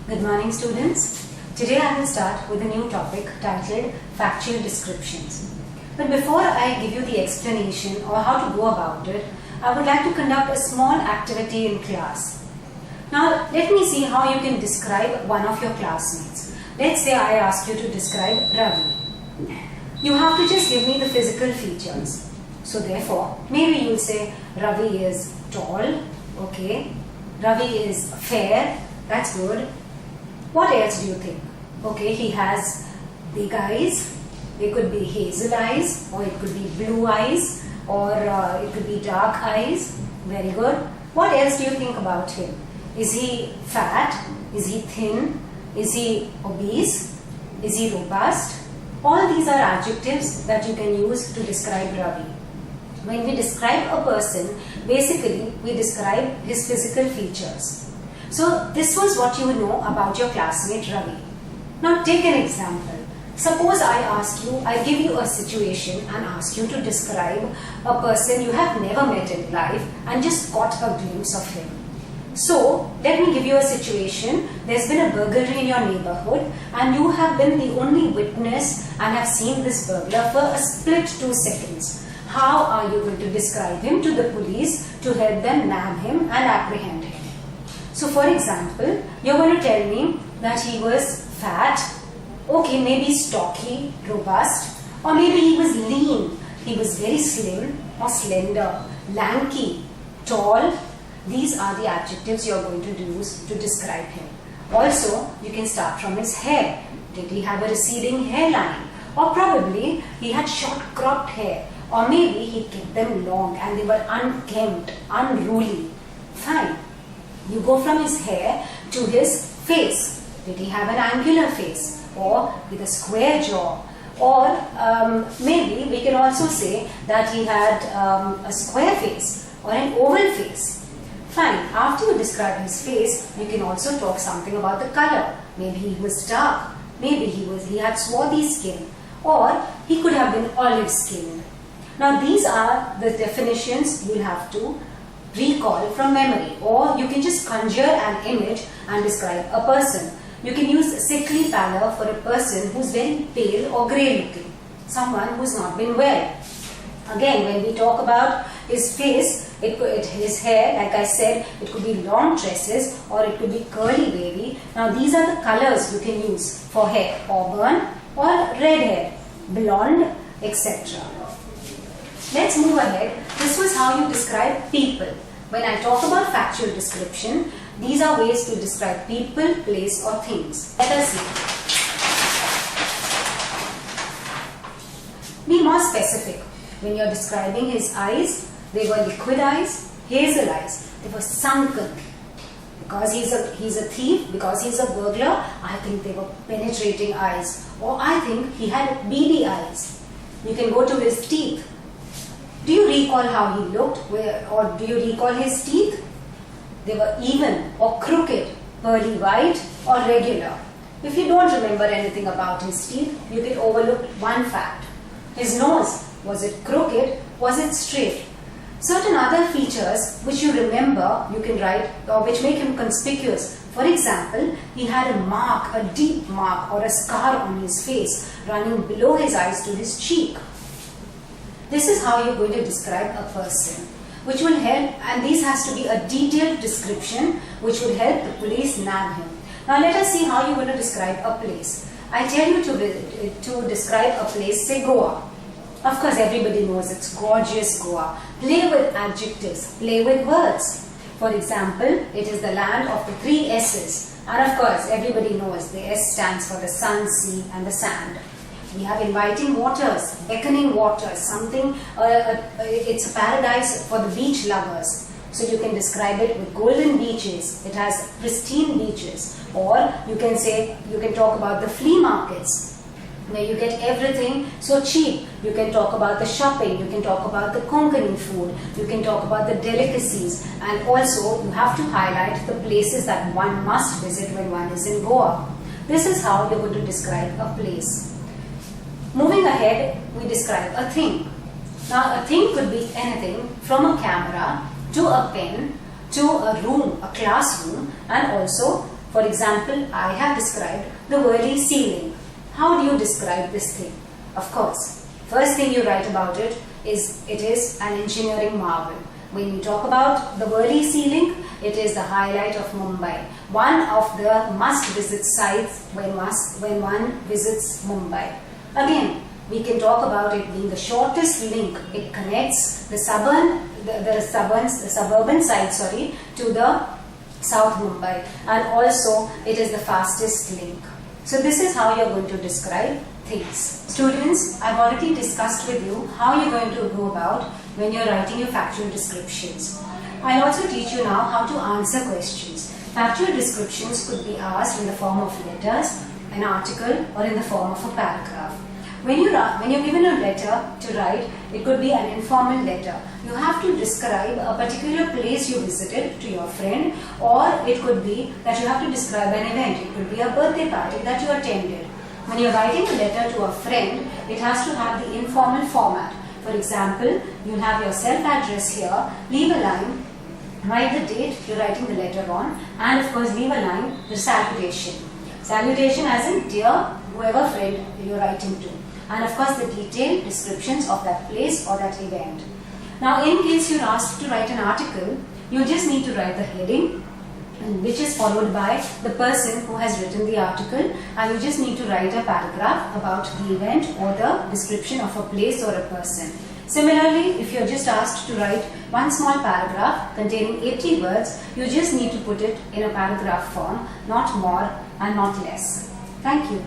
Good morning, students. Today I will start with a new topic titled Factual Descriptions. But before I give you the explanation or how to go about it, I would like to conduct a small activity in class. Now, let me see how you can describe one of your classmates. Let's say I ask you to describe Ravi. You have to just give me the physical features. So therefore, maybe you'll say Ravi is tall, okay. Ravi is fair, that's good. What else do you think? Okay, he has big eyes. They could be hazel eyes, or it could be blue eyes, or it could be dark eyes. Very good. What else do you think about him? Is he fat? Is he thin? Is he obese? Is he robust? All these are adjectives that you can use to describe Ravi. When we describe a person, basically we describe his physical features. So this was what you know about your classmate Ravi. Now take an example. Suppose I give you a situation and ask you to describe a person you have never met in life and just got a glimpse of him. So let me give you a situation. There's been a burglary in your neighborhood and you have been the only witness and have seen this burglar for a split 2 seconds. How are you going to describe him to the police to help them nab him and apprehend him? So for example, you're going to tell me that he was fat, okay, maybe stocky, robust, or maybe he was lean, he was very slim or slender, lanky, tall. These are the adjectives you're going to use to describe him. Also, you can start from his hair. Did he have a receding hairline? Or probably he had short cropped hair. Or maybe he kept them long and they were unkempt, unruly. Fine. You go from his hair to his face. Did he have an angular face or with a square jaw? Or maybe we can also say that he had a square face or an oval face. Fine. After you describe his face, you can also talk something about the color. Maybe he was dark. Maybe he had swarthy skin. Or he could have been olive skinned. Now these are the definitions you'll have to recall from memory, or you can just conjure an image and describe a person. You can use sickly pallor for a person who's very pale or grey looking, someone who's not been well. Again, when we talk about his face, his hair, like I said, it could be long tresses or it could be curly wavy. Now these are the colors you can use for hair: auburn or red hair, blonde, etc. Let's move ahead. This was how you describe people. When I talk about factual description, these are ways to describe people, place or things. Let us see. Be more specific. When you are describing his eyes, they were liquid eyes, hazel eyes. They were sunken. Because he's a thief, because he's a burglar, I think they were penetrating eyes. Or I think he had beady eyes. You can go to his teeth. Do you recall how he looked, or do you recall his teeth? They were even or crooked, pearly white or regular. If you don't remember anything about his teeth, you can overlook one fact. His nose, was it crooked, was it straight? Certain other features which you remember, you can write, or which make him conspicuous. For example, he had a mark, a deep mark or a scar on his face running below his eyes to his cheek. This is how you're going to describe a person, which will help, and this has to be a detailed description which will help the police nab him. Now let us see how you're going to describe a place. I tell you to describe a place, say Goa. Of course everybody knows it's gorgeous Goa. Play with adjectives, play with words. For example, it is the land of the 3 S's. And of course everybody knows the S stands for the sun, sea and the sand. We have inviting waters, beckoning waters, it's a paradise for the beach lovers. So you can describe it with golden beaches, it has pristine beaches. Or you can talk about the flea markets, where you get everything so cheap. You can talk about the shopping, you can talk about the Konkani food, you can talk about the delicacies, and also you have to highlight the places that one must visit when one is in Goa. This is how you're going to describe a place. Moving ahead, we describe a thing. Now a thing could be anything from a camera to a pen to a room, a classroom, and also For example, I have described the Worli ceiling. How do you describe this thing? Of course, first thing you write about it is an engineering marvel. When you talk about the Worli ceiling, it is the highlight of Mumbai. One of the must-visit sites when one visits Mumbai. Again, we can talk about it being the shortest link. It connects the suburban side, to the South Mumbai, and also it is the fastest link. So this is how you are going to describe things. Students, I've already discussed with you how you're going to go about when you're writing your factual descriptions. I'll also teach you now how to answer questions. Factual descriptions could be asked in the form of letters, an article, or in the form of a paragraph. When you're given a letter to write, it could be an informal letter. You have to describe a particular place you visited to your friend, or it could be that you have to describe an event. It could be a birthday party that you attended. When you're writing a letter to a friend, it has to have the informal format. For example, you'll have your self-address here, leave a line, write the date you're writing the letter on, and of course leave a line, the salutation. Salutation as in dear whoever friend you're writing to. And of course the detailed descriptions of that place or that event. Now in case you're asked to write an article, you just need to write the heading, which is followed by the person who has written the article, and you just need to write a paragraph about the event or the description of a place or a person. Similarly, if you're just asked to write one small paragraph containing 80 words, you just need to put it in a paragraph form, not more and not less. Thank you.